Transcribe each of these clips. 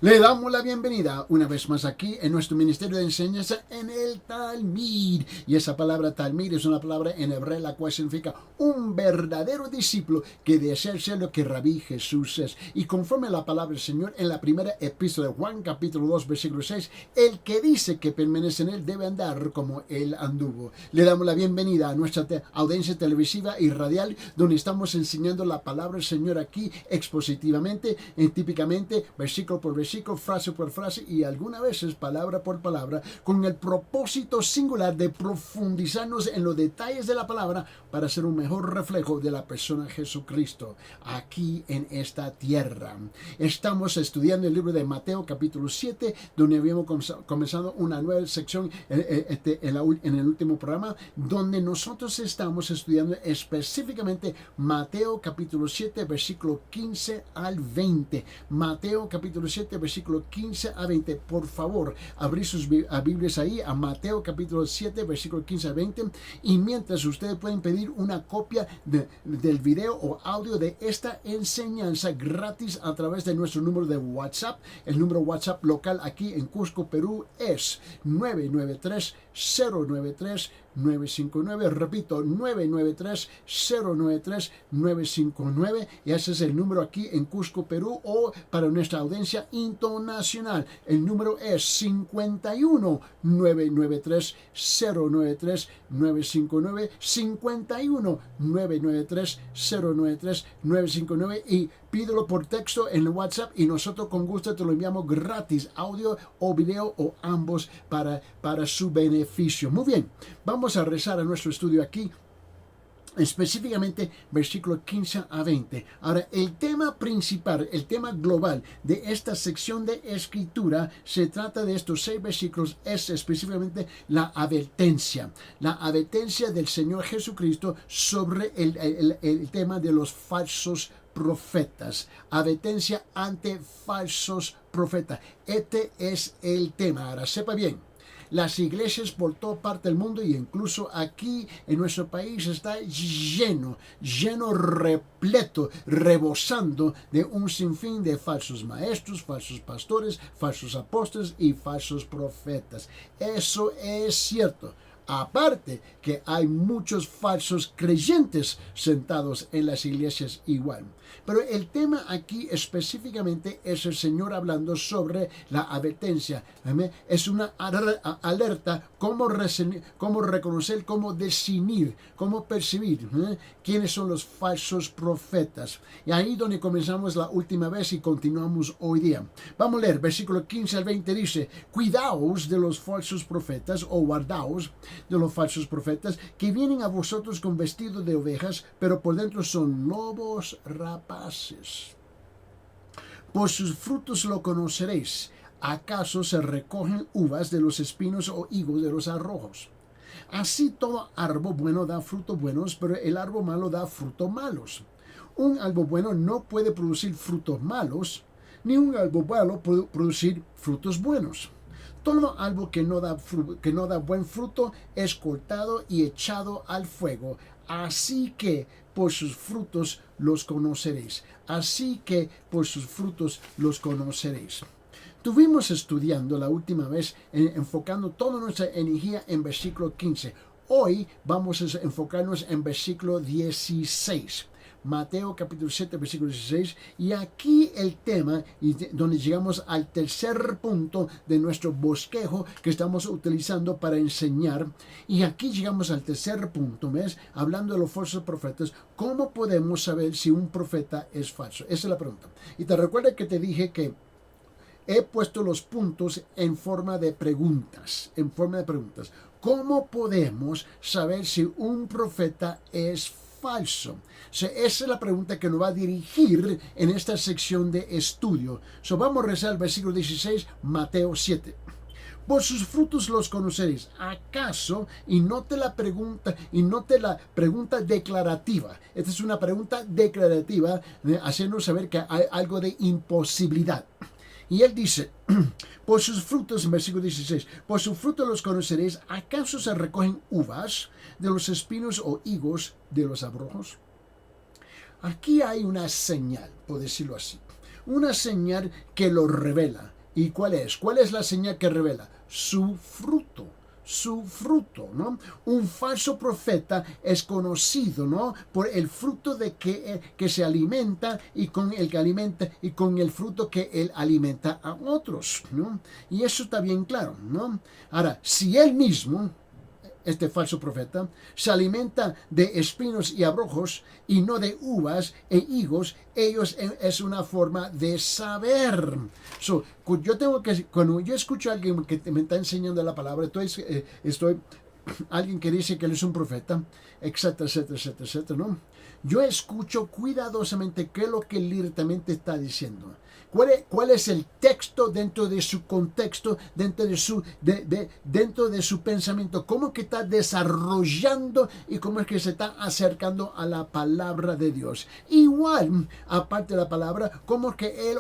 Le damos la bienvenida una vez más aquí en nuestro ministerio de enseñanza en el Talmid. Y esa palabra Talmid es una palabra en hebreo la cual significa un verdadero discípulo que desea ser lo que Rabí Jesús es. Y conforme a la palabra del Señor en la primera epístola de Juan, capítulo 2, versículo 6, el que dice que permanece en él debe andar como él anduvo. Le damos la bienvenida a nuestra audiencia televisiva y radial, donde estamos enseñando la palabra del Señor aquí expositivamente, típicamente, versículo por versículo, frase por frase y algunas veces palabra por palabra, con el propósito singular de profundizarnos en los detalles de la palabra para ser un mejor reflejo de la persona Jesucristo aquí en esta tierra. Estamos estudiando el libro de Mateo capítulo 7, donde habíamos comenzado una nueva sección en el último programa, donde nosotros estamos estudiando específicamente Mateo capítulo 7, versículo 15 al 20. Mateo capítulo 7, versículo 15 a 20. Por favor, abrir sus Biblias ahí a Mateo capítulo 7, versículo 15 a 20. Y mientras ustedes pueden pedir una copia del video o audio de esta enseñanza gratis a través de nuestro número de WhatsApp. El número WhatsApp local aquí en Cusco, Perú es 993-093-959. Repito, 993-093-959. Y ese es el número aquí en Cusco, Perú, o para nuestra audiencia internacional. El número es 51-993-093-959. 51-993-093-959. Y pídelo por texto en WhatsApp y nosotros con gusto te lo enviamos gratis, audio o video o ambos para su beneficio. Muy bien, vamos a rezar a nuestro estudio aquí, específicamente versículo 15 a 20. Ahora, el tema principal, el tema global de esta sección de escritura se trata de estos 6 versículos, es específicamente la advertencia del Señor Jesucristo sobre el tema de los falsos profetas, advertencia ante falsos profetas. Este es el tema. Ahora, sepa bien, las iglesias por toda parte del mundo y incluso aquí en nuestro país está lleno, repleto, rebosando de un sinfín de falsos maestros, falsos pastores, falsos apóstoles y falsos profetas. Eso es cierto. Aparte que hay muchos falsos creyentes sentados en las iglesias igual. Pero el tema aquí específicamente es el Señor hablando sobre la advertencia. Es una alerta, cómo reconocer, cómo discernir, cómo percibir quiénes son los falsos profetas. Y ahí donde comenzamos la última vez y continuamos hoy día. Vamos a leer, versículo 15 al 20 dice: cuidaos de los falsos profetas, o guardaos de los falsos profetas, que vienen a vosotros con vestido de ovejas, pero por dentro son lobos rapaces. Por sus frutos lo conoceréis. ¿Acaso se recogen uvas de los espinos o higos de los arrojos? Así todo árbol bueno da frutos buenos, pero el árbol malo da frutos malos. Un árbol bueno no puede producir frutos malos, ni un árbol malo puede producir frutos buenos. Todo árbol que no da buen fruto es cortado y echado al fuego. Así que por sus frutos los conoceréis. Estuvimos estudiando la última vez, enfocando toda nuestra energía en versículo 15. Hoy vamos a enfocarnos en versículo 16. Mateo capítulo 7, versículo 16, y aquí el tema, donde llegamos al tercer punto de nuestro bosquejo que estamos utilizando para enseñar, y aquí llegamos al tercer punto, ¿ves? Hablando de los falsos profetas, ¿cómo podemos saber si un profeta es falso? Esa es la pregunta. Y te recuerda que te dije que he puesto los puntos en forma de preguntas, ¿Cómo podemos saber si un profeta es falso? Esa es la pregunta que nos va a dirigir en esta sección de estudio. Vamos a rezar el versículo 16, Mateo 7. Por sus frutos los conoceréis. ¿Acaso? Y note la pregunta declarativa. Esta es una pregunta declarativa, haciéndonos saber que hay algo de imposibilidad. Y él dice, por sus frutos, en versículo 16, por sus frutos los conoceréis. ¿Acaso se recogen uvas de los espinos o higos de los abrojos? Aquí hay una señal, por decirlo así. una señal que lo revela. ¿Y cuál es? ¿Cuál es la señal que revela? Su fruto. Su fruto, ¿no? Un falso profeta es conocido, ¿no? Por el fruto de que se alimenta y con el que alimenta y con el fruto que él alimenta a otros, ¿no? Y eso está bien claro, ¿no? Ahora, si él mismo, este falso profeta, se alimenta de espinos y abrojos y no de uvas e higos, ellos es una forma de saber. Cuando yo escucho a alguien que me está enseñando la palabra, estoy alguien que dice que él es un profeta, etcétera, etcétera, etcétera, etcétera, ¿no? Yo escucho cuidadosamente qué es lo que él directamente está diciendo. ¿Cuál es el texto dentro de su contexto, dentro de su pensamiento? ¿Cómo que está desarrollando y cómo es que se está acercando a la palabra de Dios? Igual, aparte de la palabra, cómo es que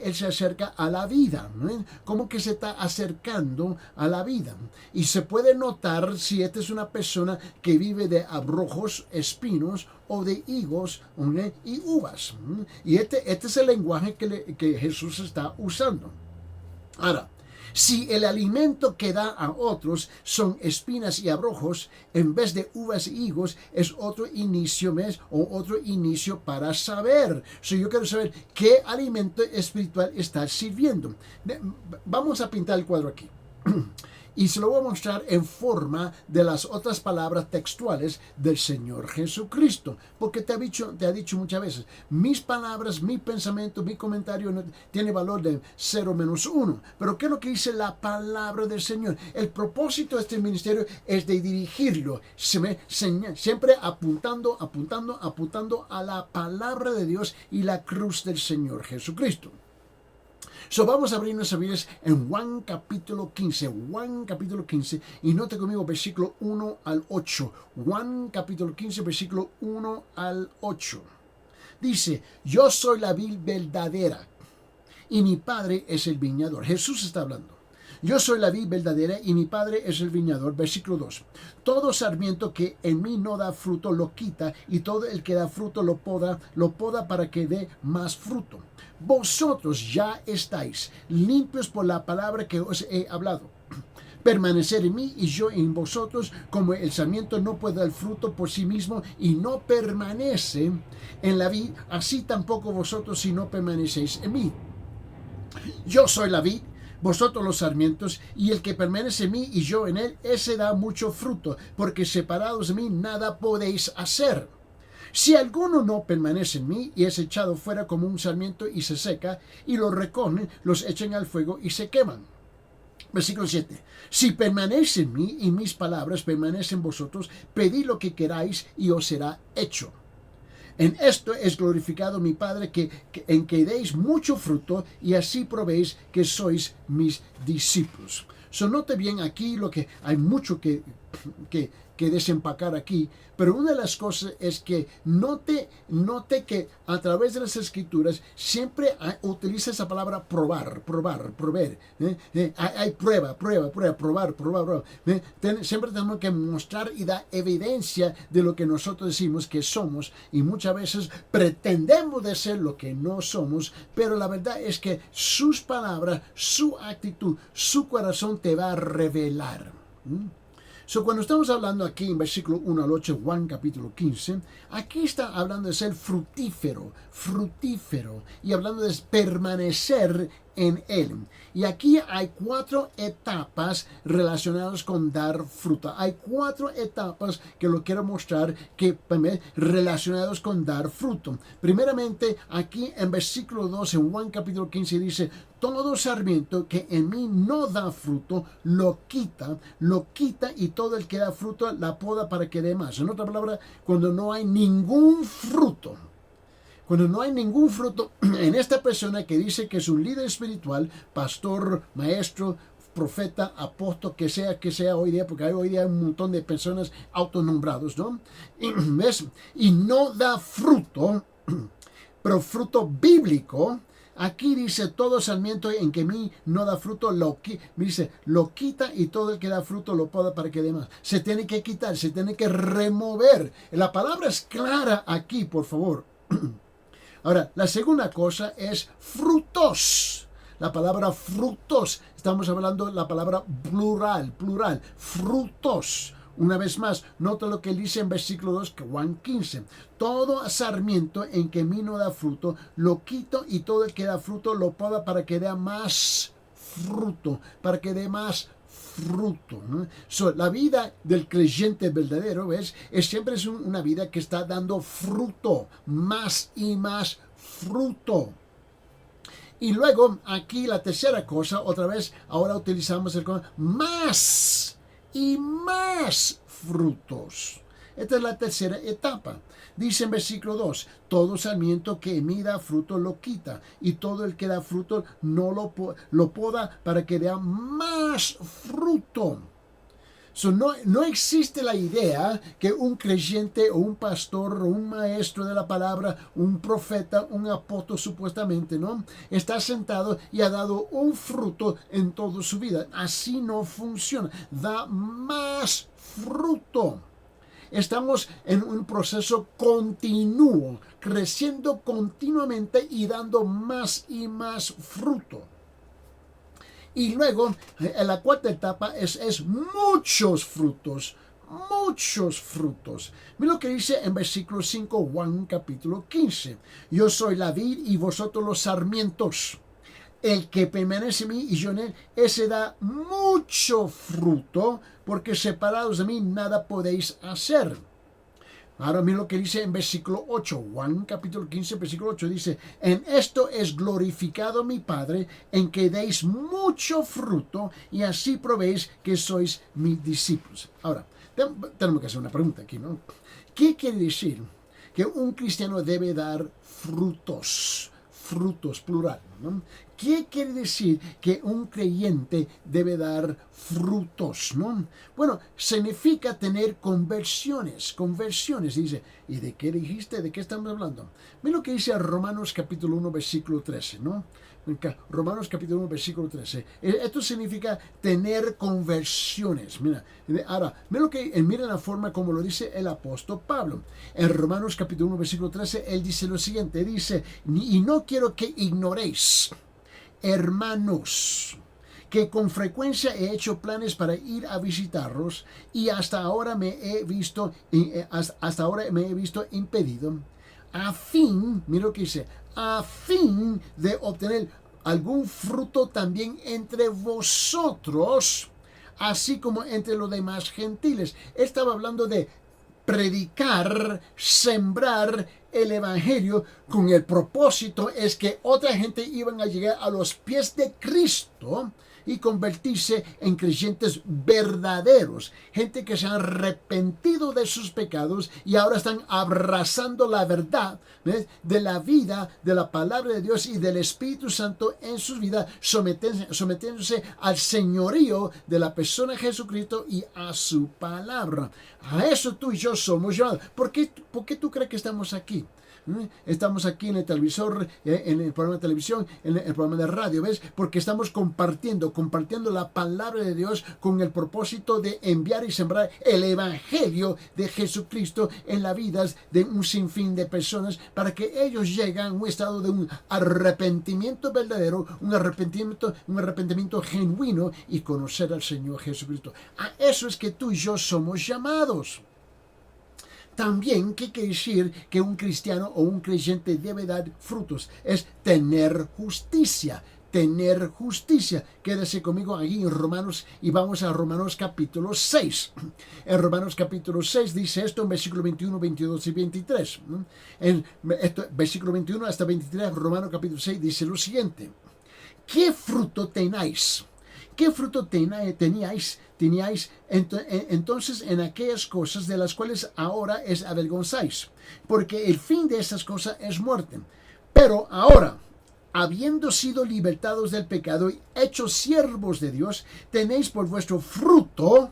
él se acerca a la vida, ¿no? Cómo que se está acercando a la vida. Y se puede notar si esta es una persona que vive de abrojos, espinos, o de higos y uvas. Y este es el lenguaje que Jesús está usando. Ahora, si el alimento que da a otros son espinas y abrojos, en vez de uvas y higos, es otro inicio para saber. Yo quiero saber qué alimento espiritual está sirviendo. Vamos a pintar el cuadro aquí. Y se lo voy a mostrar en forma de las otras palabras textuales del Señor Jesucristo. Porque te ha dicho muchas veces, mis palabras, mi pensamiento, mi comentario no tiene valor de 0 menos 1. Pero ¿qué es lo que dice la palabra del Señor? El propósito de este ministerio es de dirigirlo, siempre apuntando a la palabra de Dios y la cruz del Señor Jesucristo. Vamos a abrir nuestras Biblias en Juan capítulo 15. Juan capítulo 15. Y note conmigo versículo 1 al 8. Juan capítulo 15, versículo 1 al 8. Dice, yo soy la vid verdadera y mi Padre es el viñador. Jesús está hablando. Yo soy la vid verdadera y mi Padre es el viñador. Versículo 2. Todo sarmiento que en mí no da fruto lo quita, y todo el que da fruto lo poda para que dé más fruto. Vosotros ya estáis limpios por la palabra que os he hablado. Permanecer en mí y yo en vosotros, como el sarmiento no puede dar fruto por sí mismo y no permanece en la vid, así tampoco vosotros si no permanecéis en mí. Yo soy la vid, vosotros los sarmientos, y el que permanece en mí y yo en él, ese da mucho fruto, porque separados de mí nada podéis hacer. Si alguno no permanece en mí y es echado fuera como un sarmiento y se seca, y los recogen, los echan al fuego y se queman. Versículo 7. Si permanece en mí y mis palabras permanecen en vosotros, pedid lo que queráis y os será hecho. En esto es glorificado mi Padre, en que deis mucho fruto y así probéis que sois mis discípulos. Note bien aquí lo que hay mucho que desempacar aquí, pero una de las cosas es que note que a través de las escrituras siempre utiliza esa palabra probar. Hay prueba, probar. Siempre tenemos que mostrar y dar evidencia de lo que nosotros decimos que somos, y muchas veces pretendemos de ser lo que no somos, pero la verdad es que sus palabras, su actitud, su corazón te va a revelar. Cuando estamos hablando aquí en versículo 1 al 8, Juan capítulo 15, aquí está hablando de ser fructífero, y hablando de permanecer en él. Y aquí hay 4 etapas relacionadas con dar fruta. Hay 4 etapas que lo quiero mostrar que relacionados con dar fruto. Primeramente, aquí en versículo 2 en Juan capítulo 15 dice, todo sarmiento que en mí no da fruto, lo quita, y todo el que da fruto la poda para que dé más. En otra palabra, cuando no hay ningún fruto en esta persona que dice que es un líder espiritual, pastor, maestro, profeta, apóstol, que sea hoy día, porque hoy día hay un montón de personas autonombrados, ¿no? Y no da fruto, pero fruto bíblico. Aquí dice, todo sarmiento en que mí no da fruto, lo quita, y todo el que da fruto lo poda para que dé más. Se tiene que quitar, se tiene que remover. La palabra es clara aquí, por favor. Ahora, la segunda cosa es frutos. La palabra frutos, estamos hablando de la palabra plural, frutos. Una vez más, nota lo que él dice en versículo 2, Juan 15. Todo sarmiento en que mí no da fruto, lo quito, y todo el que da fruto lo poda para que dé más fruto, para que dé más fruto, ¿no? La vida del creyente verdadero, ¿ves? Siempre es una vida que está dando fruto, más y más fruto. Y luego, aquí la tercera cosa, otra vez, ahora utilizamos el más y más frutos. Esta es la tercera etapa. Dice en versículo 2, todo sarmiento que me da fruto lo quita, y todo el que da fruto no lo poda para que dé más fruto. No existe la idea que un creyente o un pastor o un maestro de la palabra, un profeta, un apóstol supuestamente, ¿no? Está sentado y ha dado un fruto en toda su vida. Así no funciona. Da más fruto. Estamos en un proceso continuo, creciendo continuamente y dando más y más fruto. Y luego, en la cuarta etapa es muchos frutos. Muchos frutos. Mira lo que dice en versículo 5, Juan capítulo 15. Yo soy la vid y vosotros los sarmientos. El que permanece en mí y yo en él, ese da mucho fruto, porque separados de mí nada podéis hacer. Ahora mira lo que dice en versículo 8, Juan capítulo 15, versículo 8, dice, en esto es glorificado mi Padre, en que deis mucho fruto, y así probéis que sois mis discípulos. Ahora, tenemos que hacer una pregunta aquí, ¿no? ¿Qué quiere decir que un cristiano debe dar frutos? Frutos, plural, ¿no? ¿Qué quiere decir que un creyente debe dar frutos, ¿no? Bueno, significa tener conversiones, dice. ¿Y de qué dijiste? ¿De qué estamos hablando? Mira lo que dice Romanos capítulo 1, versículo 13, ¿no? Romanos capítulo 1, versículo 13. Esto significa tener conversiones. Mira la forma como lo dice el apóstol Pablo. En Romanos capítulo 1, versículo 13, él dice lo siguiente, dice, y no quiero que ignoréis, hermanos, que con frecuencia he hecho planes para ir a visitarlos, y hasta ahora me he visto impedido, a fin, mira lo que dice, a fin de obtener algún fruto también entre vosotros, así como entre los demás gentiles. Estaba hablando de predicar, sembrar el evangelio, con el propósito es que otra gente iban a llegar a los pies de Cristo y convertirse en creyentes verdaderos, gente que se han arrepentido de sus pecados y ahora están abrazando la verdad, ¿ves?, de la vida, de la palabra de Dios y del Espíritu Santo en sus vidas, sometiéndose al señorío de la persona de Jesucristo y a su palabra. A eso tú y yo somos llamados. ¿Por qué tú crees que estamos aquí? Estamos aquí en el televisor, en el programa de televisión, en el programa de radio, ¿ves? Porque estamos compartiendo la palabra de Dios con el propósito de enviar y sembrar el evangelio de Jesucristo en las vidas de un sinfín de personas para que ellos lleguen a un estado de un arrepentimiento verdadero, un arrepentimiento genuino y conocer al Señor Jesucristo. A eso es que tú y yo somos llamados. También, ¿qué quiere decir que un cristiano o un creyente debe dar frutos? Es tener justicia. Tener justicia. Quédese conmigo aquí en Romanos y vamos a Romanos capítulo 6. En Romanos capítulo 6 dice esto en versículo 21, 22 y 23. En versículo 21 hasta 23, Romanos capítulo 6 dice lo siguiente. ¿Qué fruto tenéis? ¿Qué fruto teníais entonces en aquellas cosas de las cuales ahora os avergonzáis? Porque el fin de esas cosas es muerte. Pero ahora, habiendo sido libertados del pecado y hechos siervos de Dios, tenéis por vuestro fruto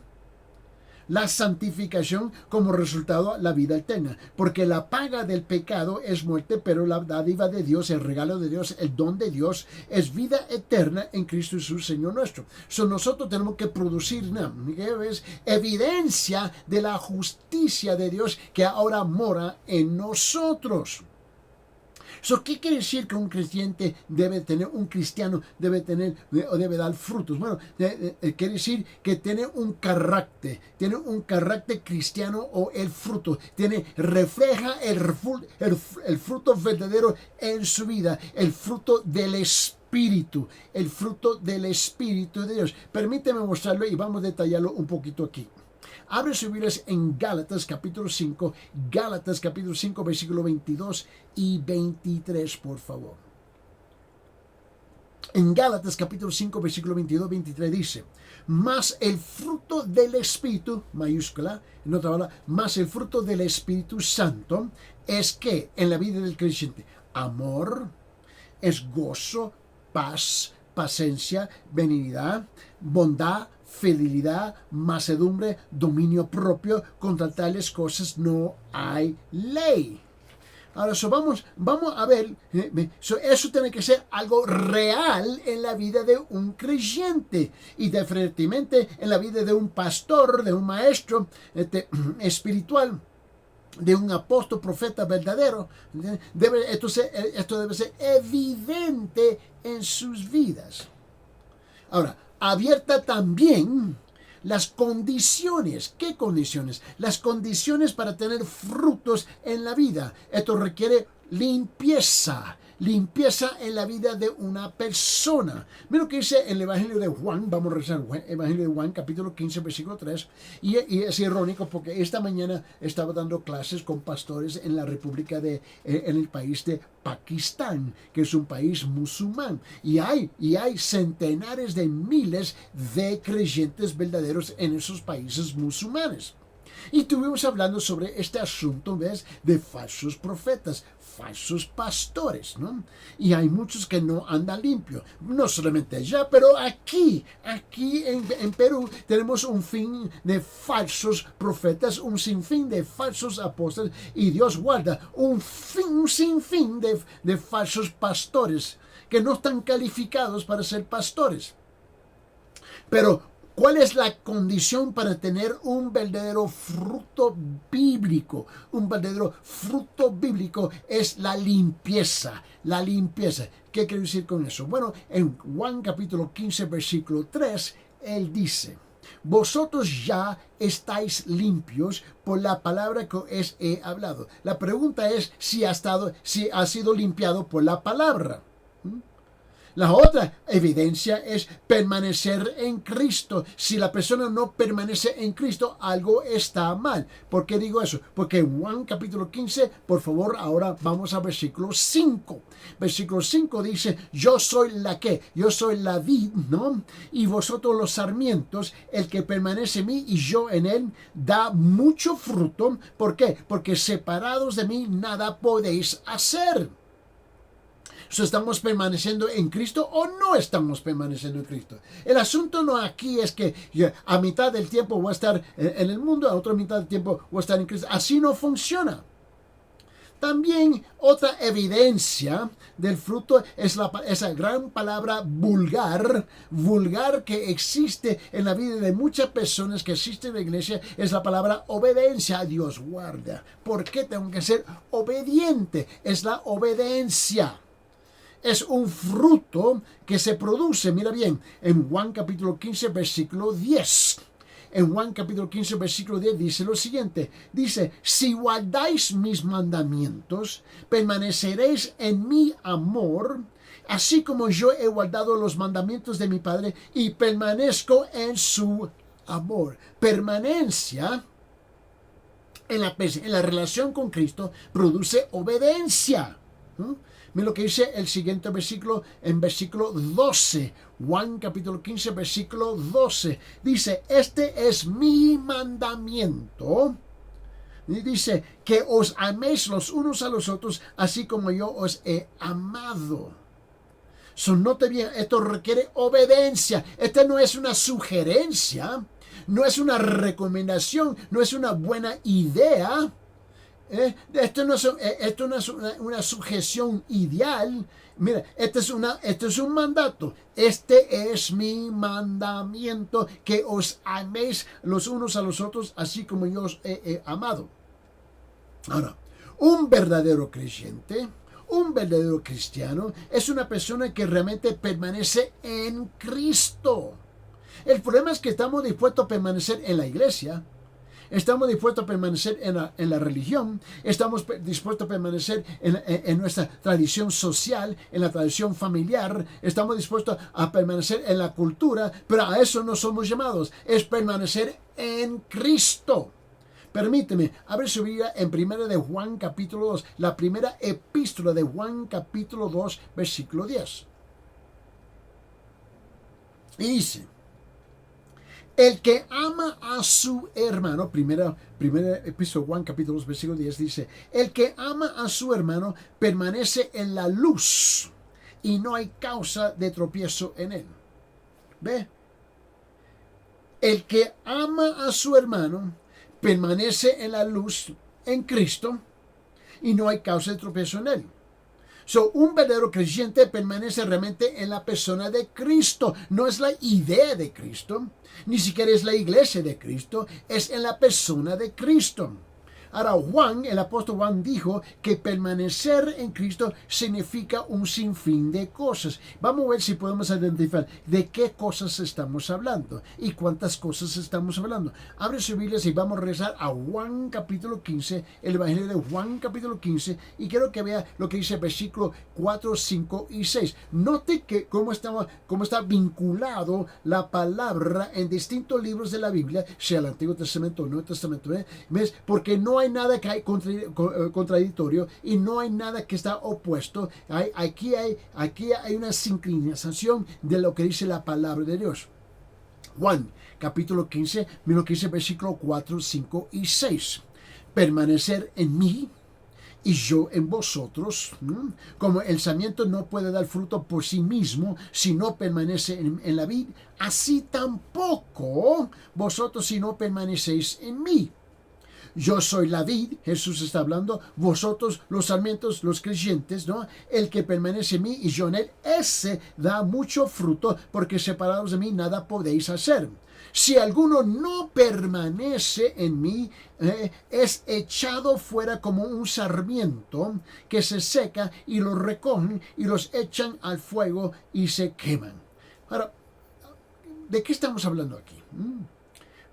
la santificación, como resultado la vida eterna, porque la paga del pecado es muerte, pero la dádiva de Dios, el regalo de Dios, el don de Dios es vida eterna en Cristo Jesús, Señor nuestro. Nosotros tenemos que producir evidencia de la justicia de Dios que ahora mora en nosotros. ¿Qué quiere decir que un creyente debe tener, un cristiano debe tener o debe dar frutos? Bueno, quiere decir que tiene un carácter cristiano o el fruto, refleja el fruto verdadero en su vida, el fruto del Espíritu, el fruto del Espíritu de Dios. Permíteme mostrarlo y vamos a detallarlo un poquito aquí. Abre sus Biblias en Gálatas capítulo 5, versículo 22 y 23, por favor. En Gálatas capítulo 5, versículo 22 y 23 dice: mas el fruto del Espíritu, mayúscula, en otra palabra, mas el fruto del Espíritu Santo es que en la vida del creyente, amor, es gozo, paz, paciencia, benignidad, bondad, fidelidad, mansedumbre, dominio propio. Contra tales cosas no hay ley. Ahora, vamos a ver, eso tiene que ser algo real en la vida de un creyente y definitivamente en la vida de un pastor, de un maestro espiritual, de un apóstol, profeta verdadero. Esto debe ser evidente en sus vidas. Ahora, abierta también las condiciones. ¿Qué condiciones? Las condiciones para tener frutos en la vida. Esto requiere limpieza en la vida de una persona. Mira lo que dice en el Evangelio de Juan. Vamos a rezar el Evangelio de Juan, capítulo 15, versículo 3. Y es irónico porque esta mañana estaba dando clases con pastores en la República en el país de Pakistán, que es un país musulmán. Y hay centenares de miles de creyentes verdaderos en esos países musulmanes. Y estuvimos hablando sobre este asunto, ¿ves?, de falsos profetas, falsos pastores, ¿no? Y hay muchos que no andan limpios. No solamente allá, pero aquí en Perú tenemos un fin de falsos profetas, un sinfín de falsos apóstoles, y Dios guarda un sinfín de falsos pastores que no están calificados para ser pastores. Pero ¿cuál es la condición para tener un verdadero fruto bíblico? Un verdadero fruto bíblico es la limpieza. La limpieza. ¿Qué quiere decir con eso? Bueno, en Juan capítulo 15, versículo 3, él dice: vosotros ya estáis limpios por la palabra que os he hablado. La pregunta es si ha sido limpiado por la palabra. La otra evidencia es permanecer en Cristo. Si la persona no permanece en Cristo, algo está mal. ¿Por qué digo eso? Porque en Juan capítulo 15, por favor, ahora vamos a versículo 5. Versículo 5 dice: yo soy la vid, ¿no? Y vosotros los sarmientos. El que permanece en mí y yo en él da mucho fruto. ¿Por qué? Porque separados de mí nada podéis hacer. ¿Estamos permaneciendo en Cristo o no estamos permaneciendo en Cristo? El asunto no aquí es que a mitad del tiempo voy a estar en el mundo, a otra mitad del tiempo voy a estar en Cristo. Así no funciona. También otra evidencia del fruto es esa gran palabra vulgar que existe en la vida de muchas personas que existen en la iglesia, es la palabra obediencia. A Dios guarda. ¿Por qué tengo que ser obediente? Es la obediencia. Es un fruto que se produce, mira bien, en Juan capítulo 15, versículo 10. En Juan capítulo 15, versículo 10 dice lo siguiente. Dice: si guardáis mis mandamientos, permaneceréis en mi amor, así como yo he guardado los mandamientos de mi Padre y permanezco en su amor. Permanencia en la relación con Cristo produce obediencia, ¿no? Mira lo que dice el siguiente versículo, en versículo 12. Juan capítulo 15, versículo 12. Dice: este es mi mandamiento. Y dice: que os améis los unos a los otros, así como yo os he amado. Note bien, esto requiere obediencia. Esta no es una sugerencia, no es una recomendación, no es una buena idea. Esto no es una sujeción ideal. Mira, este es un mandato. Este es mi mandamiento, que os améis los unos a los otros, así como yo os he amado. Ahora, un verdadero creyente, un verdadero cristiano es una persona que realmente permanece en Cristo. El problema es que estamos dispuestos a permanecer en la iglesia, estamos dispuestos a permanecer en la religión, estamos dispuestos a permanecer en nuestra tradición social, en la tradición familiar, estamos dispuestos a permanecer en la cultura, pero a eso no somos llamados, es permanecer en Cristo. Permíteme, abre su Biblia en 1 de Juan capítulo 2, la primera epístola de Juan capítulo 2, versículo 10. Y dice, el que ama a su hermano, primera epístola de Juan capítulo 2, versículo 10, dice, el que ama a su hermano permanece en la luz y no hay causa de tropiezo en él. ¿Ve? El que ama a su hermano permanece en la luz en Cristo y no hay causa de tropiezo en él. Un verdadero creyente permanece realmente en la persona de Cristo. No es la idea de Cristo, ni siquiera es la iglesia de Cristo, es en la persona de Cristo. Ahora, el apóstol Juan dijo que permanecer en Cristo significa un sinfín de cosas. Vamos a ver si podemos identificar de qué cosas estamos hablando y cuántas cosas estamos hablando. Abre su Biblia y vamos a regresar a Juan capítulo 15, el Evangelio de Juan capítulo 15, y quiero que vea lo que dice el versículo 4, 5 y 6. Note que cómo está vinculado la palabra en distintos libros de la Biblia, sea el Antiguo Testamento o el Nuevo Testamento. ¿Ves? Porque no hay nada que hay contradictorio y no hay nada que está opuesto. Aquí hay una sincronización de lo que dice la palabra de Dios. Juan capítulo 15, mira lo que dice versículo 4, 5 y 6. Permanecer en mí y yo en vosotros, como el sarmiento no puede dar fruto por sí mismo si no permanece en la vid, así tampoco vosotros si no permanecéis en mí. Yo soy la vid, Jesús está hablando, vosotros los sarmientos, los creyentes, ¿no? El que permanece en mí y yo en él, ese da mucho fruto, porque separados de mí nada podéis hacer. Si alguno no permanece en mí, es echado fuera como un sarmiento que se seca y los recogen y los echan al fuego y se queman. Ahora, ¿de qué estamos hablando aquí?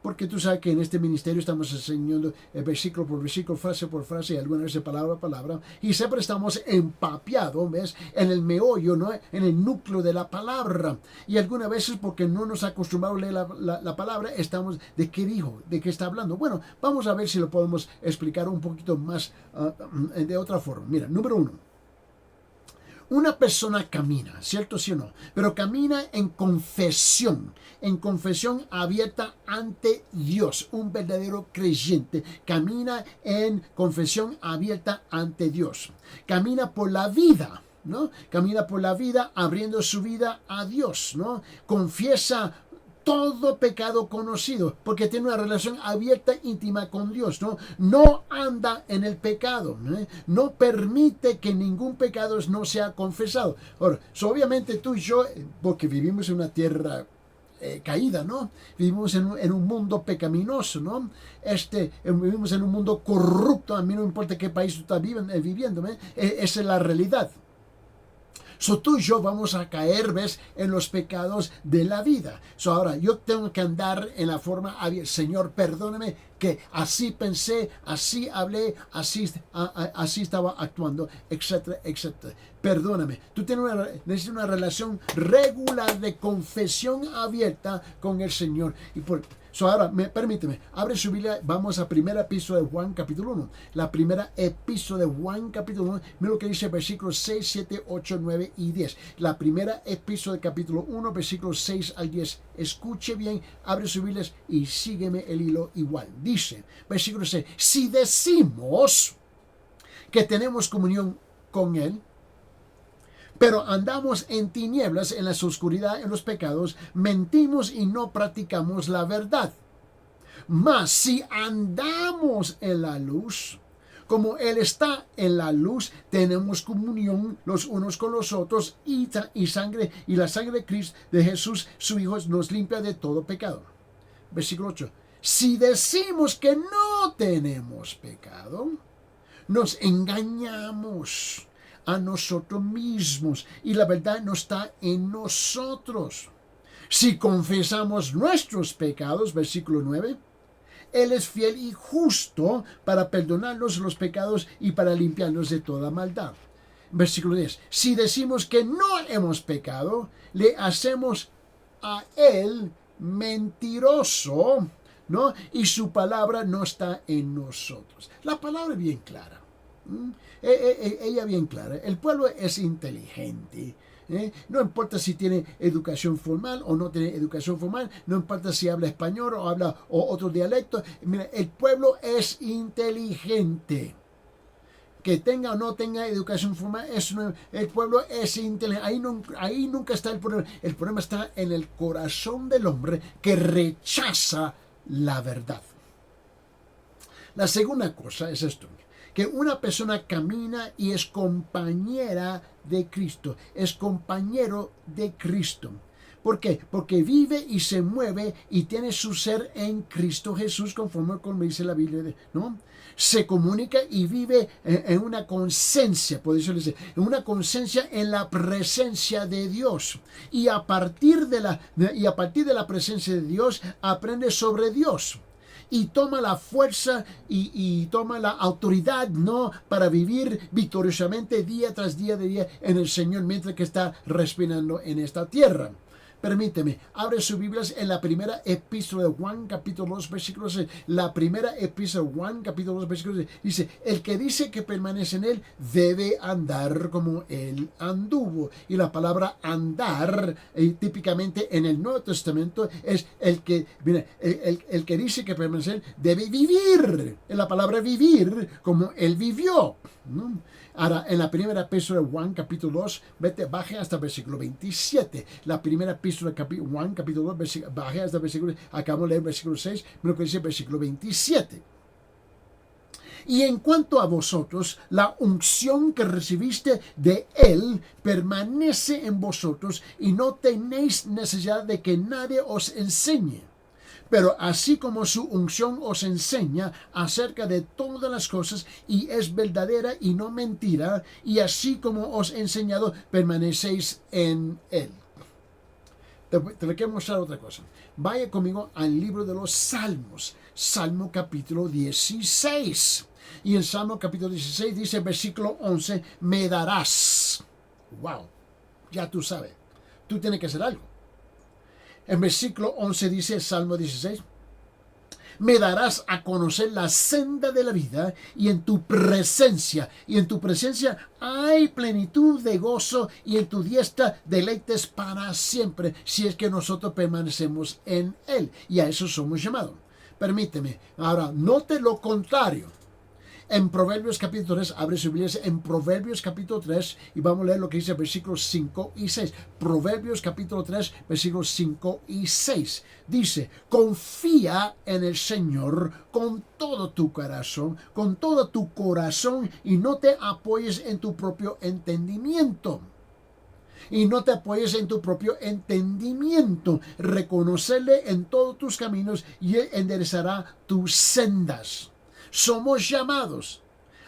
Porque tú sabes que en este ministerio estamos enseñando versículo por versículo, frase por frase y algunas veces palabra por palabra. Y siempre estamos empapeados, ¿ves? En el meollo, ¿no? En el núcleo de la palabra. Y algunas veces porque no nos acostumbramos a leer la palabra, estamos, ¿de qué dijo? ¿De qué está hablando? Bueno, vamos a ver si lo podemos explicar un poquito más de otra forma. Mira, número 1. Una persona camina, ¿cierto? Sí o no, pero camina en confesión abierta ante Dios. Un verdadero creyente camina en confesión abierta ante Dios. Camina por la vida, ¿no? Camina por la vida abriendo su vida a Dios, ¿no? Confiesa todo pecado conocido, porque tiene una relación abierta, íntima con Dios, ¿no? No anda en el pecado, no permite que ningún pecado no sea confesado. Ahora, obviamente tú y yo, porque vivimos en una tierra caída, ¿no? Vivimos en un mundo pecaminoso, ¿no? Vivimos en un mundo corrupto, a mí no importa qué país tú estás viviendo, esa es la realidad. Tú y yo vamos a caer, ¿ves?, en los pecados de la vida. Ahora, yo tengo que andar en la forma abierta. Señor, perdóname que así pensé, así hablé, así estaba actuando, etcétera, etcétera. Perdóname. Tú necesitas una relación regular de confesión abierta con el Señor. Ahora, permíteme, abre su Biblia, vamos a primera epístola de Juan capítulo 1. La primera epístola de Juan capítulo 1, mira lo que dice versículos 6, 7, 8, 9 y 10. La primera epístola de capítulo 1, versículos 6 al 10. Escuche bien, abre su Biblia y sígueme el hilo igual. Dice, versículo 6, si decimos que tenemos comunión con Él, pero andamos en tinieblas, en la oscuridad, en los pecados, mentimos y no practicamos la verdad. Mas si andamos en la luz, como Él está en la luz, tenemos comunión los unos con los otros y la sangre de Cristo, de Jesús, su Hijo, nos limpia de todo pecado. Versículo 8. Si decimos que no tenemos pecado, nos engañamos a nosotros mismos y la verdad no está en nosotros. Si confesamos nuestros pecados, versículo 9, Él es fiel y justo para perdonarnos los pecados y para limpiarnos de toda maldad. Versículo 10. Si decimos que no hemos pecado, le hacemos a Él mentiroso, ¿no? Y su palabra no está en nosotros. La palabra es bien clara. Ella bien clara. El pueblo es inteligente. No importa si tiene educación formal o no tiene educación formal, no importa si habla español o habla otro dialecto. Mira, el pueblo es inteligente. Que tenga o no tenga educación formal, el pueblo es inteligente. Ahí nunca está el problema. El problema está en el corazón del hombre que rechaza la verdad. La segunda cosa es esto, que una persona camina y es compañera de Cristo, es compañero de Cristo. ¿Por qué? Porque vive y se mueve y tiene su ser en Cristo Jesús, conforme como dice la Biblia, ¿no? Se comunica y vive en una conciencia, por eso dice, en una conciencia en la presencia de Dios. Y a partir de la presencia de Dios, aprende sobre Dios. Y toma la fuerza y toma la autoridad, ¿no? Para vivir victoriosamente día tras día en el Señor mientras que está respirando en esta tierra. Permíteme, abre sus Biblias en la primera epístola de Juan, capítulo 2, versículo 6. La primera epístola de Juan, capítulo 2, versículo 6. Dice, el que dice que permanece en él debe andar como él anduvo. Y la palabra andar, típicamente en el Nuevo Testamento, es el que dice que permanece en él debe vivir. En la palabra vivir como él vivió, ¿no? Ahora, en la primera epístola de Juan, capítulo 2, baje hasta el versículo 27. La primera epístola de Juan, capítulo 2, baje hasta el versículo, acabamos de leer el versículo 6, lo que dice el versículo 27. Y en cuanto a vosotros, la unción que recibiste de Él permanece en vosotros y no tenéis necesidad de que nadie os enseñe. Pero así como su unción os enseña acerca de todas las cosas y es verdadera y no mentira, y así como os he enseñado, permanecéis en Él. Te quiero mostrar otra cosa. Vaya conmigo al libro de los Salmos, Salmo capítulo 16. Y en Salmo capítulo 16 dice, versículo 11, me darás. Wow, ya tú sabes, tú tienes que hacer algo. En versículo 11 dice el Salmo 16, me darás a conocer la senda de la vida y en tu presencia hay plenitud de gozo y en tu diestra deleites para siempre, si es que nosotros permanecemos en Él. Y a eso somos llamados. Permíteme, ahora note lo contrario. En Proverbios capítulo 3, abre su Biblia en Proverbios capítulo 3 y vamos a leer lo que dice versículos 5 y 6. Proverbios capítulo 3, versículos 5 y 6. Dice, confía en el Señor con todo tu corazón y no te apoyes en tu propio entendimiento. Y no te apoyes en tu propio entendimiento. Reconocerle en todos tus caminos y Él enderezará tus sendas. Somos llamados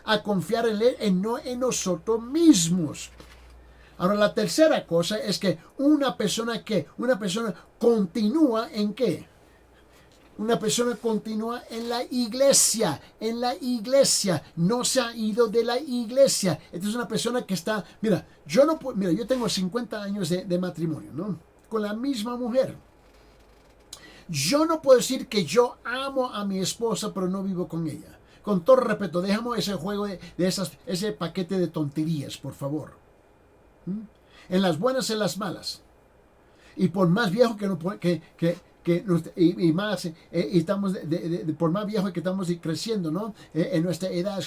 a confiar en Él y no en nosotros mismos. Ahora, la tercera cosa es que una persona continúa ¿en qué? Una persona continúa en la iglesia, no se ha ido de la iglesia. Esta es una persona que está, yo tengo 50 años de matrimonio, ¿no? Con la misma mujer. Yo no puedo decir que yo amo a mi esposa, pero no vivo con ella. Con todo respeto, dejamos ese juego ese paquete de tonterías, por favor. En las buenas y en las malas. Y por más viejo por más viejo que estamos creciendo, ¿no? En nuestra edad,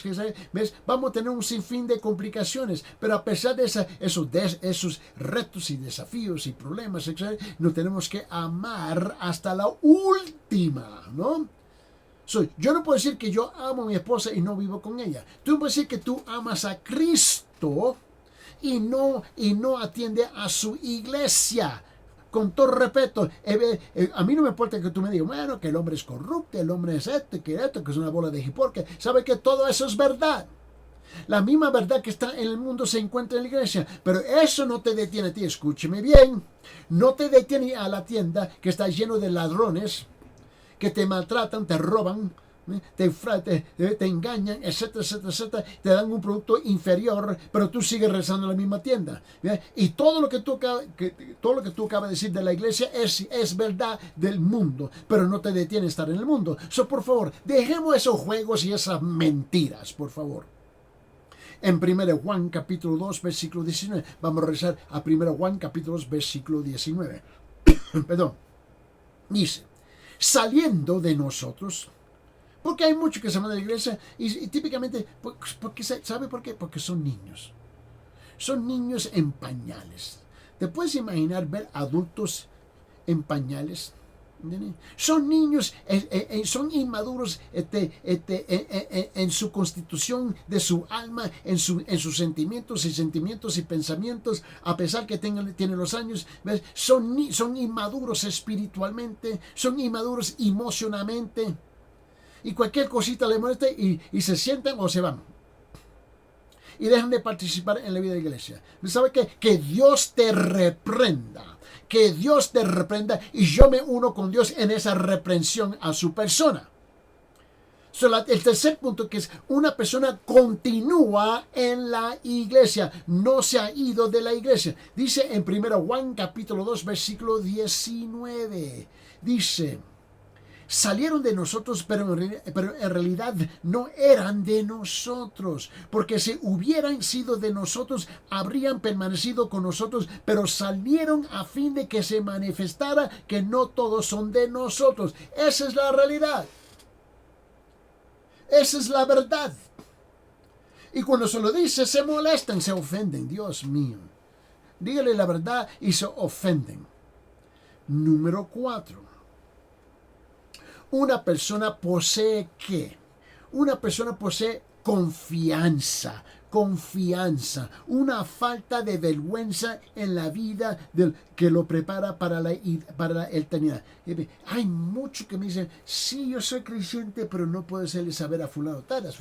¿ves? Vamos a tener un sinfín de complicaciones, pero a pesar de esos retos y desafíos y problemas, etc., nos tenemos que amar hasta la última, ¿no? Yo no puedo decir que yo amo a mi esposa y no vivo con ella. Tú no puedes decir que tú amas a Cristo y no atiende a su iglesia. Con todo respeto, a mí no me importa que tú me digas, bueno, que el hombre es corrupto, el hombre es esto, que es una bola de jiporque. ¿Sabe que todo eso es verdad? La misma verdad que está en el mundo se encuentra en la iglesia, pero eso no te detiene a ti, escúcheme bien, no te detiene a la tienda que está lleno de ladrones que te maltratan, te roban, te engañan, etcétera, etcétera, etcétera, te dan un producto inferior, pero tú sigues rezando en la misma tienda. Y todo lo que tú acabas de decir de la iglesia es verdad del mundo, pero no te detiene a estar en el mundo. Por favor, dejemos esos juegos y esas mentiras, por favor. En 1 Juan capítulo 2, versículo 19. Vamos a rezar a 1 Juan capítulo 2, versículo 19. Perdón. Dice, saliendo de nosotros, porque hay muchos que se van de la iglesia y típicamente, ¿sabe por qué? Porque son niños. Son niños en pañales. ¿Te puedes imaginar ver adultos en pañales? Son niños, son inmaduros en su constitución de su alma, en sus sentimientos y pensamientos, a pesar que tienen los años. ¿Ves? Son inmaduros espiritualmente, son inmaduros emocionalmente, y cualquier cosita le molesta y se sientan o se van. Y dejan de participar en la vida de la iglesia. ¿Sabe qué? Que Dios te reprenda. Que Dios te reprenda y yo me uno con Dios en esa reprensión a su persona. El tercer punto, que es una persona continúa en la iglesia, no se ha ido de la iglesia. Dice en 1 Juan capítulo 2 versículo 19. Dice, salieron de nosotros, pero en realidad no eran de nosotros, porque si hubieran sido de nosotros, habrían permanecido con nosotros, pero salieron a fin de que se manifestara que no todos son de nosotros. Esa es la realidad. Esa es la verdad. Y cuando se lo dice, se molestan, se ofenden. Dios mío. Dígale la verdad y se ofenden. Número 4. Una persona posee ¿qué? Una persona posee confianza, una falta de vergüenza en la vida que lo prepara para la eternidad. Hay muchos que me dicen, sí, yo soy creyente, pero no puedo hacerle saber a fulano tal,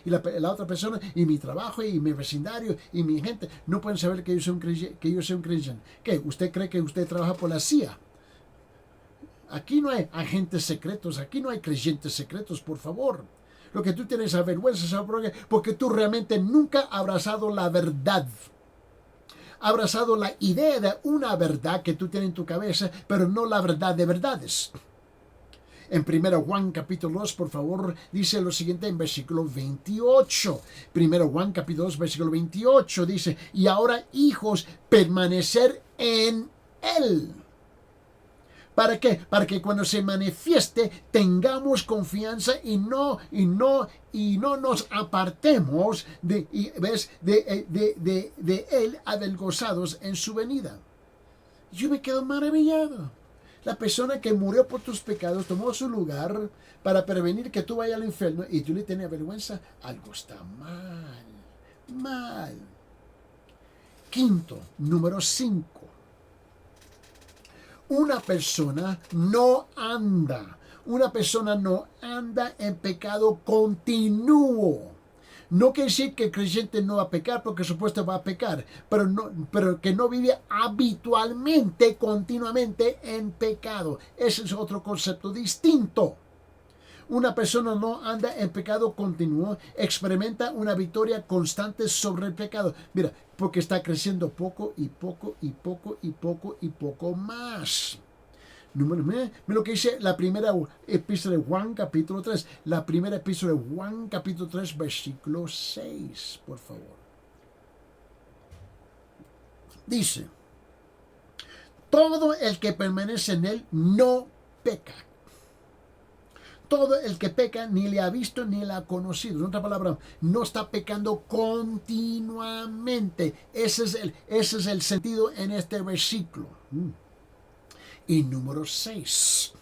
y la otra persona, y mi trabajo, y mi vecindario, y mi gente, no pueden saber que yo soy un creyente. ¿Qué? ¿Usted cree que usted trabaja por la CIA? Aquí no hay agentes secretos, aquí no hay creyentes secretos, por favor. Lo que tú tienes a vergüenza, ¿sabes por qué? Porque tú realmente nunca has abrazado la verdad. Has abrazado la idea de una verdad que tú tienes en tu cabeza, pero no la verdad de verdades. En 1 Juan capítulo 2, por favor, dice lo siguiente en versículo 28. 1 Juan capítulo 2, versículo 28 dice, y ahora hijos, permanecer en Él. ¿Para qué? Para que cuando se manifieste tengamos confianza y no nos apartemos de Él, avergonzados en su venida. Yo me quedo maravillado. La persona que murió por tus pecados tomó su lugar para prevenir que tú vayas al infierno y tú le tienes vergüenza. Algo está mal. Quinto, número 5. Una persona no anda en pecado continuo. No quiere decir que el creyente no va a pecar, porque supuesto va a pecar, pero que no vive habitualmente, continuamente en pecado. Ese es otro concepto distinto. Una persona no anda en pecado continuo, experimenta una victoria constante sobre el pecado. Mira, porque está creciendo poco y poco y poco y poco y poco más. Mira lo que dice la primera epístola de Juan capítulo 3. La primera epístola de Juan capítulo 3 versículo 6, por favor. Dice, todo el que permanece en él no peca. Todo el que peca ni le ha visto ni le ha conocido. En otra palabra, no está pecando continuamente. Ese es el sentido en este versículo. Y número 6.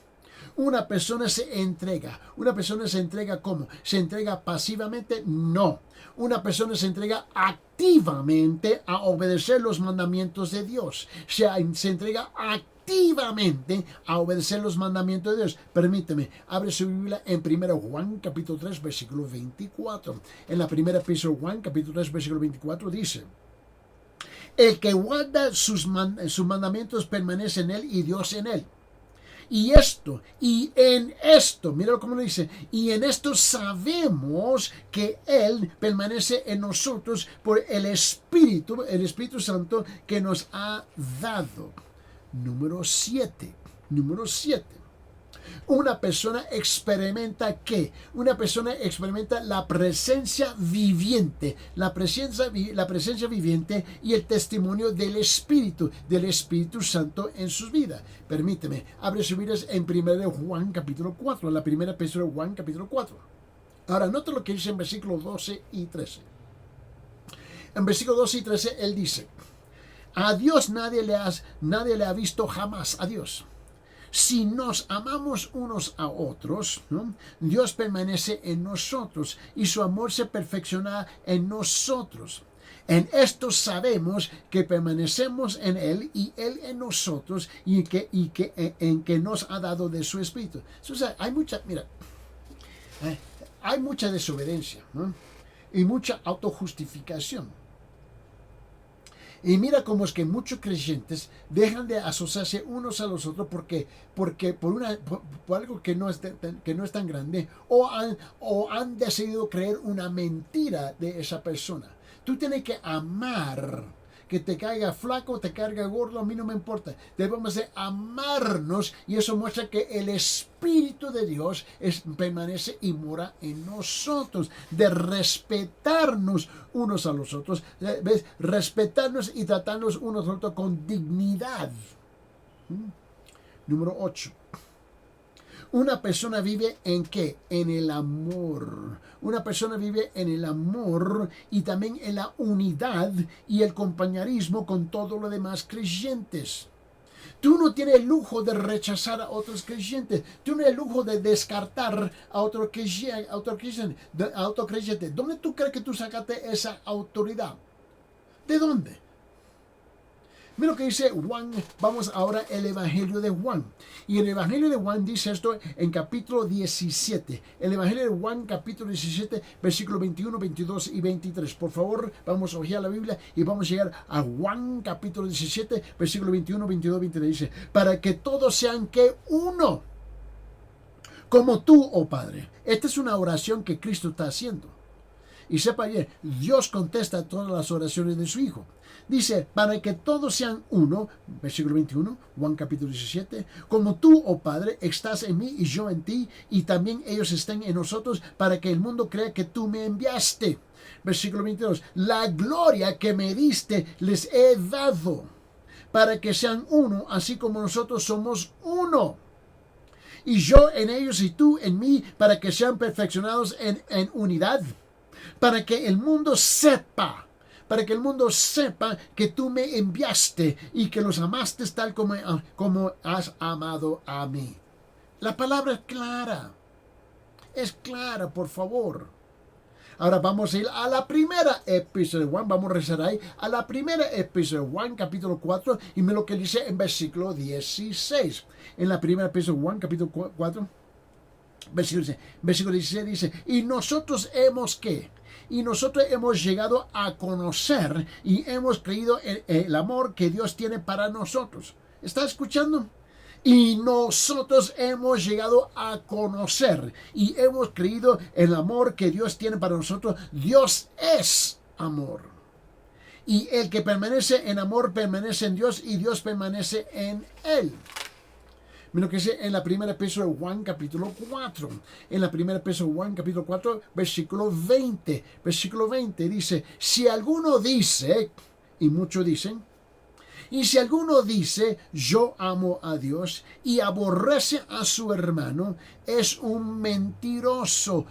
Una persona se entrega. ¿Una persona se entrega cómo? ¿Se entrega pasivamente? No. Una persona se entrega activamente a obedecer los mandamientos de Dios. Se entrega activamente a obedecer los mandamientos de Dios. Permíteme, abre su Biblia en 1 Juan capítulo 3 versículo 24. En la primera epístola de Juan capítulo 3 versículo 24 dice: el que guarda sus mandamientos permanece en él y Dios en él. Y en esto, mira cómo lo dice, y en esto sabemos que Él permanece en nosotros por el Espíritu Santo que nos ha dado. Número 7. Una persona experimenta ¿qué? Una persona experimenta la presencia viviente, la presencia viviente y el testimonio del Espíritu Santo en sus vidas. Permíteme, abre sus vidas en 1 Juan capítulo 4, la primera epístola de Juan capítulo 4. Ahora, nota lo que dice en versículos 12 y 13. En versículos 12 y 13, él dice: a Dios nadie le ha visto jamás, a Dios. Si nos amamos unos a otros, ¿no? Dios permanece en nosotros y su amor se perfecciona en nosotros. En esto sabemos que permanecemos en Él y Él en nosotros y en que nos ha dado de su Espíritu. O sea, hay mucha desobediencia, ¿no? Y mucha autojustificación. Y mira cómo es que muchos creyentes dejan de asociarse unos a los otros porque por algo que no es tan grande o han decidido creer una mentira de esa persona. Tú tienes que amar. Que te caiga flaco, te caiga gordo, a mí no me importa. Debemos de amarnos y eso muestra que el Espíritu de Dios permanece y mora en nosotros. De respetarnos unos a los otros. ¿Ves? Respetarnos y tratarnos unos a los otros con dignidad. Número 8. Una persona vive ¿en qué? En el amor. Una persona vive en el amor y también en la unidad y el compañerismo con todos los demás creyentes. Tú no tienes el lujo de rechazar a otros creyentes. Tú no tienes el lujo de descartar a otro creyente. ¿Dónde tú crees que tú sacaste esa autoridad? ¿De dónde? Mira lo que dice Juan. Vamos ahora al Evangelio de Juan. Y el Evangelio de Juan dice esto en capítulo 17. El Evangelio de Juan, capítulo 17, versículos 21, 22 y 23. Por favor, vamos a ojear la Biblia y vamos a llegar a Juan, capítulo 17, versículos 21, 22 y 23. Dice: para que todos sean que uno, como tú, oh Padre. Esta es una oración que Cristo está haciendo. Y sepa bien, Dios contesta todas las oraciones de su Hijo. Dice: para que todos sean uno, versículo 21, Juan capítulo 17, como tú, oh Padre, estás en mí y yo en ti, y también ellos estén en nosotros, para que el mundo crea que tú me enviaste. Versículo 22, la gloria que me diste les he dado, para que sean uno, así como nosotros somos uno. Y yo en ellos y tú en mí, para que sean perfeccionados en unidad. Para que el mundo sepa que tú me enviaste y que los amaste tal como has amado a mí. La palabra es clara, por favor. Ahora vamos a ir a la primera epístola de Juan, vamos a rezar ahí, a la primera epístola de Juan, capítulo 4, y mira lo que dice en versículo 16. En la primera epístola de Juan, capítulo 4, versículo 16 dice: y nosotros hemos llegado a conocer y hemos creído en el amor que Dios tiene para nosotros. ¿Está escuchando? Y nosotros hemos llegado a conocer y hemos creído en el amor que Dios tiene para nosotros. Dios es amor. Y el que permanece en amor permanece en Dios y Dios permanece en él. Mira lo que dice en la primera epístola de Juan, capítulo 4. En la primera epístola de Juan, capítulo 4, versículo 20. Versículo 20 dice: si alguno dice, y muchos dicen, y si alguno dice, yo amo a Dios, y aborrece a su hermano, es un mentiroso,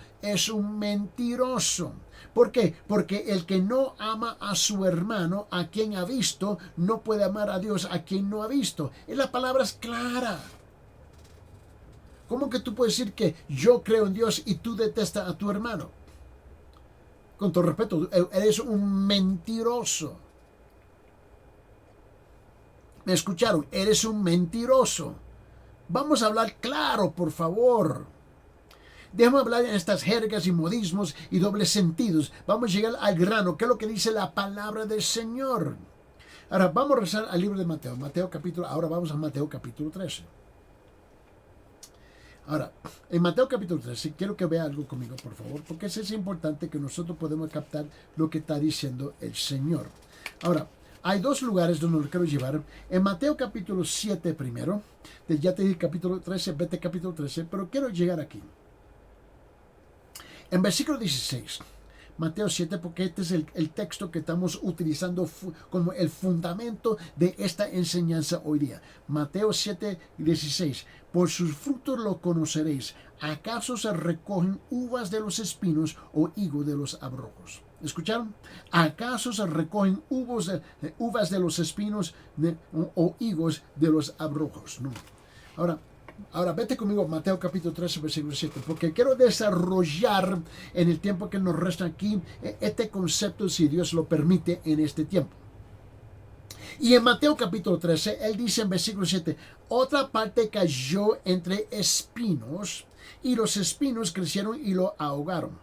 ¿Por qué? Porque el que no ama a su hermano, a quien ha visto, no puede amar a Dios, a quien no ha visto. Y la palabra es clara. ¿Cómo que tú puedes decir que yo creo en Dios y tú detestas a tu hermano? Con todo respeto, eres un mentiroso. ¿Me escucharon? Eres un mentiroso. Vamos a hablar claro, por favor. Déjame hablar en estas jergas y modismos y dobles sentidos. Vamos a llegar al grano. ¿Qué es lo que dice la palabra del Señor? Ahora vamos a regresar al libro de Mateo. Ahora vamos a Mateo capítulo 13. Ahora, en Mateo capítulo 13, quiero que vea algo conmigo, por favor, porque eso es importante que nosotros podemos captar lo que está diciendo el Señor. Ahora, hay dos lugares donde lo quiero llevar. En Mateo capítulo 7 primero, ya te dije capítulo 13, vete capítulo 13, pero quiero llegar aquí. En versículo 16, Mateo 7, porque este es el texto que estamos utilizando como el fundamento de esta enseñanza hoy día. Mateo 7, 16. Por sus frutos lo conoceréis. ¿Acaso se recogen uvas de los espinos o higos de los abrojos? ¿Escucharon? ¿Acaso se recogen uvas de los espinos o higos de los abrojos? No. Ahora vete conmigo a Mateo capítulo 13, versículo 7, porque quiero desarrollar en el tiempo que nos resta aquí este concepto, si Dios lo permite, en este tiempo. Y en Mateo capítulo 13, él dice en versículo 7, otra parte cayó entre espinos, y los espinos crecieron y lo ahogaron.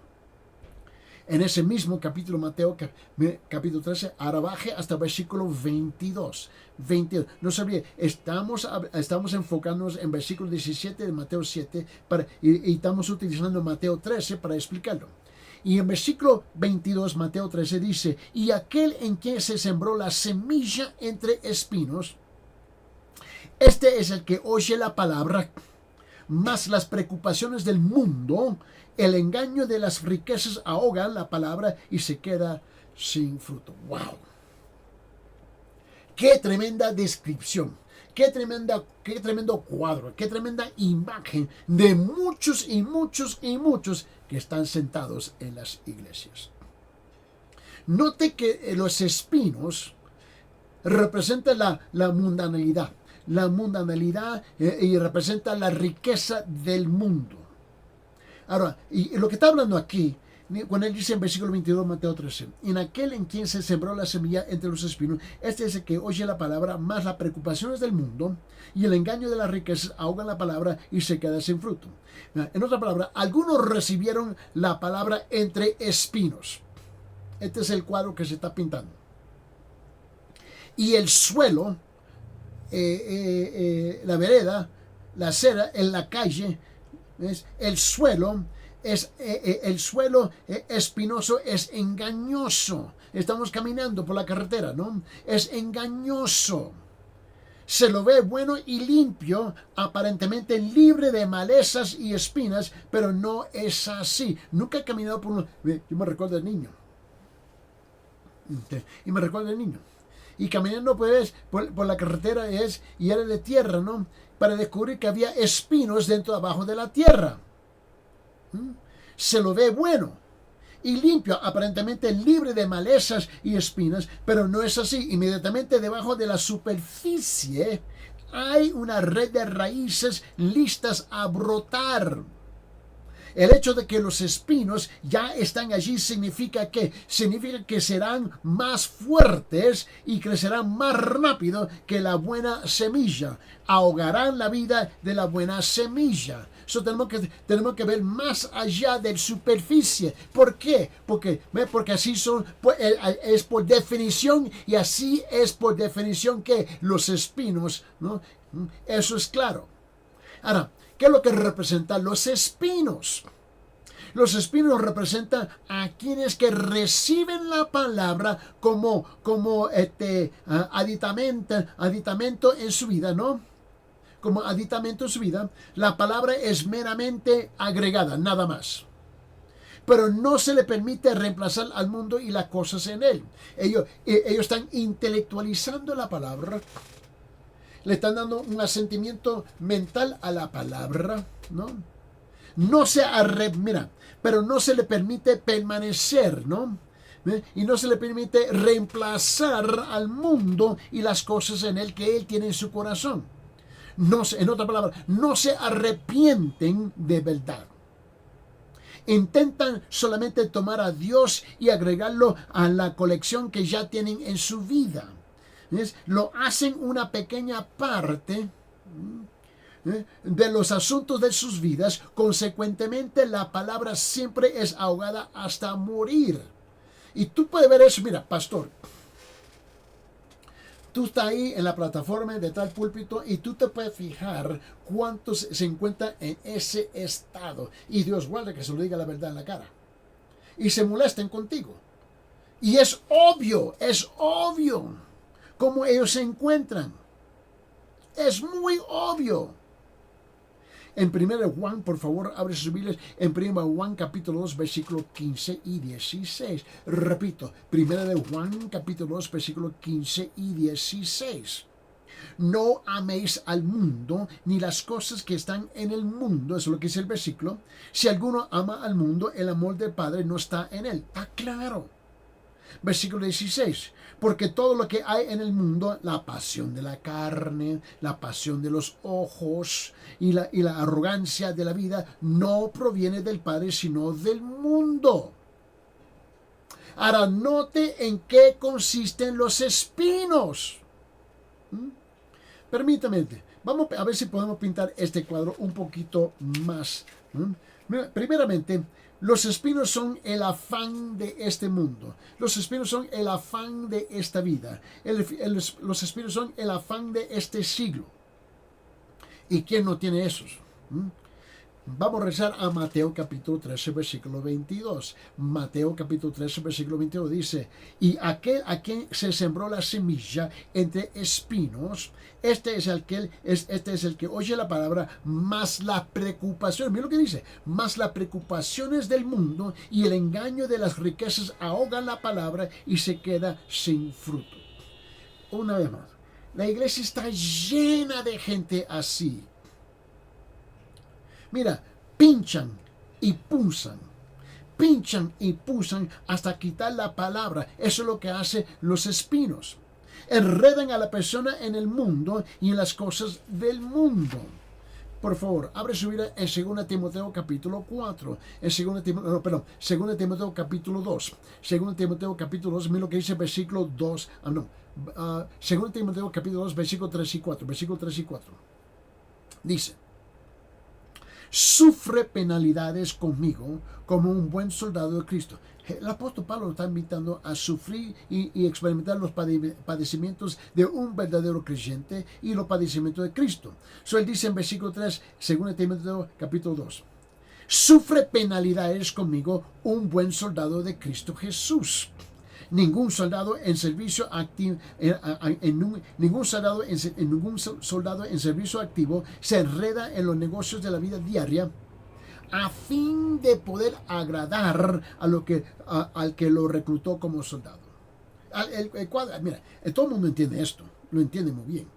En ese mismo capítulo, Mateo capítulo 13, ahora baje hasta versículo 22. No se olvide, estamos enfocándonos en versículo 17 de Mateo 7 y estamos utilizando Mateo 13 para explicarlo. Y en versículo 22, Mateo 13 dice, y aquel en quien se sembró la semilla entre espinos, este es el que oye la palabra, mas las preocupaciones del mundo, el engaño de las riquezas ahogan la palabra y se queda sin fruto. ¡Wow! ¡Qué tremenda descripción! ¡Qué tremendo cuadro! ¡Qué tremenda imagen de muchos y muchos y muchos que están sentados en las iglesias! Note que los espinos representan la mundanalidad. La mundanalidad y representa la riqueza del mundo. Ahora, y lo que está hablando aquí, cuando él dice en versículo 22, Mateo 13, en aquel en quien se sembró la semilla entre los espinos, este es el que oye la palabra, más las preocupaciones del mundo y el engaño de las riquezas ahogan la palabra y se queda sin fruto. En otra palabra, algunos recibieron la palabra entre espinos. Este es el cuadro que se está pintando. Y el suelo, la vereda, la acera, en la calle, el suelo espinoso es engañoso. Estamos caminando por la carretera, ¿no? Es engañoso. Se lo ve bueno y limpio, aparentemente libre de malezas y espinas, pero no es así. Nunca he caminado por uno. Yo me recuerdo del niño. Y caminando pues por la carretera y era de tierra, ¿no? Para descubrir que había espinos abajo de la tierra. Se lo ve bueno y limpio, aparentemente libre de malezas y espinas, pero no es así. Inmediatamente debajo de la superficie hay una red de raíces listas a brotar. El hecho de que los espinos ya están allí significa que serán más fuertes y crecerán más rápido que la buena semilla. Ahogarán la vida de la buena semilla. Eso tenemos que ver más allá de la superficie. ¿Por qué? Porque así es por definición, y así es por definición que los espinos, ¿no? Eso es claro. Ahora, ¿qué es lo que representan los espinos? Los espinos representan a quienes que reciben la palabra como aditamento en su vida, ¿no? Como aditamento en su vida. La palabra es meramente agregada, nada más. Pero no se le permite reemplazar al mundo y las cosas en él. Ellos están intelectualizando la palabra. Le están dando un asentimiento mental a la palabra, ¿no? Pero no se le permite permanecer, ¿no? Y no se le permite reemplazar al mundo y las cosas en él que él tiene en su corazón. en otras palabras, no se arrepienten de verdad. Intentan solamente tomar a Dios y agregarlo a la colección que ya tienen en su vida. ¿Ves? Lo hacen una pequeña parte de los asuntos de sus vidas. Consecuentemente, la palabra siempre es ahogada hasta morir. Y tú puedes ver eso. Mira, pastor, tú estás ahí en la plataforma de tal púlpito y tú te puedes fijar cuántos se encuentran en ese estado. Y Dios guarde que se lo diga la verdad en la cara. Y se molesten contigo. Y es obvio cómo ellos se encuentran. Es muy obvio. En 1 Juan, por favor, abre sus Biblias, en 1 Juan capítulo 2, versículos 15 y 16. Repito, 1 Juan capítulo 2, versículos 15 y 16. No améis al mundo, ni las cosas que están en el mundo. Eso es lo que dice el versículo. Si alguno ama al mundo, el amor del Padre no está en él. Está claro. Versículo 16. Porque todo lo que hay en el mundo, la pasión de la carne, la pasión de los ojos y la arrogancia de la vida, no proviene del Padre, sino del mundo. Ahora, note en qué consisten los espinos. Permítame, vamos a ver si podemos pintar este cuadro un poquito más. Primeramente, los espinos son el afán de este mundo. Los espinos son el afán de esta vida. Los espinos son el afán de este siglo. ¿Y quién no tiene esos? Vamos a rezar a Mateo capítulo 13, versículo 22. Mateo capítulo 13, versículo 22 dice: y aquel a quien se sembró la semilla entre espinos, este es el que oye la palabra, más la preocupación. Mira lo que dice: más las preocupaciones del mundo y el engaño de las riquezas ahogan la palabra y se queda sin fruto. Una vez más, la iglesia está llena de gente así. Mira, pinchan y punzan hasta quitar la palabra. Eso es lo que hacen los espinos. Enredan a la persona en el mundo y en las cosas del mundo. Por favor, abre su Biblia en 2 Timoteo capítulo 4. En 2 Timoteo capítulo 2. 2 Timoteo capítulo 2, mira lo que dice versículo 2. 2 Timoteo capítulo 2, versículo 3 y 4. Versículo 3 y 4. Dice: sufre penalidades conmigo como un buen soldado de Cristo. El apóstol Pablo lo está invitando a sufrir y experimentar los padecimientos de un verdadero creyente y los padecimientos de Cristo. Él dice en versículo 3, 2 Timoteo capítulo 2: sufre penalidades conmigo un buen soldado de Cristo Jesús. Ningún soldado en servicio activo, ningún soldado en servicio activo se enreda en los negocios de la vida diaria a fin de poder agradar al que lo reclutó como soldado. Mira, todo el mundo entiende esto, lo entiende muy bien.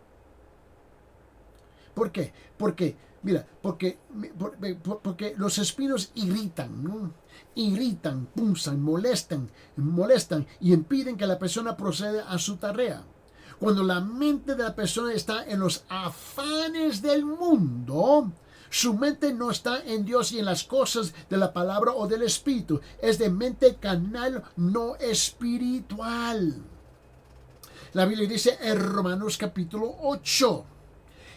¿Por qué? Porque los espinos irritan, ¿no? Irritan, punzan, molestan y impiden que la persona proceda a su tarea. Cuando la mente de la persona está en los afanes del mundo, su mente no está en Dios y en las cosas de la palabra o del espíritu. Es de mente carnal, no espiritual. La Biblia dice en Romanos capítulo 8.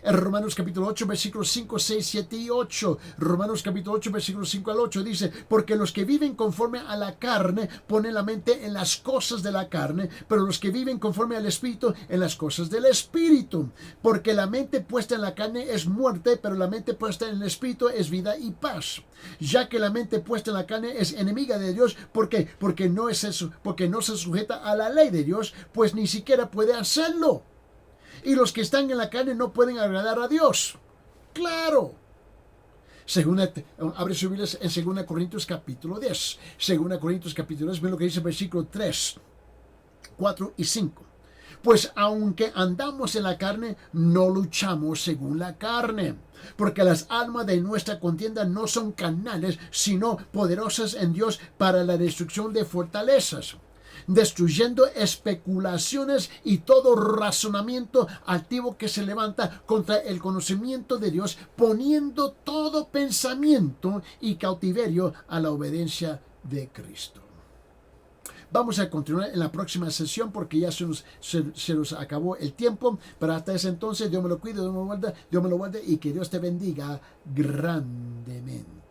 En Romanos capítulo 8, versículos 5, 6, 7 y 8. Romanos capítulo 8, versículos 5 al 8 dice: porque los que viven conforme a la carne ponen la mente en las cosas de la carne, pero los que viven conforme al espíritu en las cosas del espíritu. Porque la mente puesta en la carne es muerte, pero la mente puesta en el espíritu es vida y paz. Ya que la mente puesta en la carne es enemiga de Dios, ¿por qué? Porque no se sujeta a la ley de Dios, pues ni siquiera puede hacerlo. Y los que están en la carne no pueden agradar a Dios. ¡Claro! Abre su Biblia en 2 Corintios capítulo 10. 2 Corintios capítulo 10, ve lo que dice el versículo 3, 4 y 5. Pues aunque andamos en la carne, no luchamos según la carne. Porque las armas de nuestra contienda no son carnales, sino poderosas en Dios para la destrucción de fortalezas. destruyendo especulaciones y todo razonamiento altivo que se levanta contra el conocimiento de Dios, poniendo todo pensamiento y cautiverio a la obediencia de Cristo. Vamos a continuar en la próxima sesión porque ya se nos acabó el tiempo. Pero hasta ese entonces, Dios me lo cuide, Dios me lo guarde y que Dios te bendiga grandemente.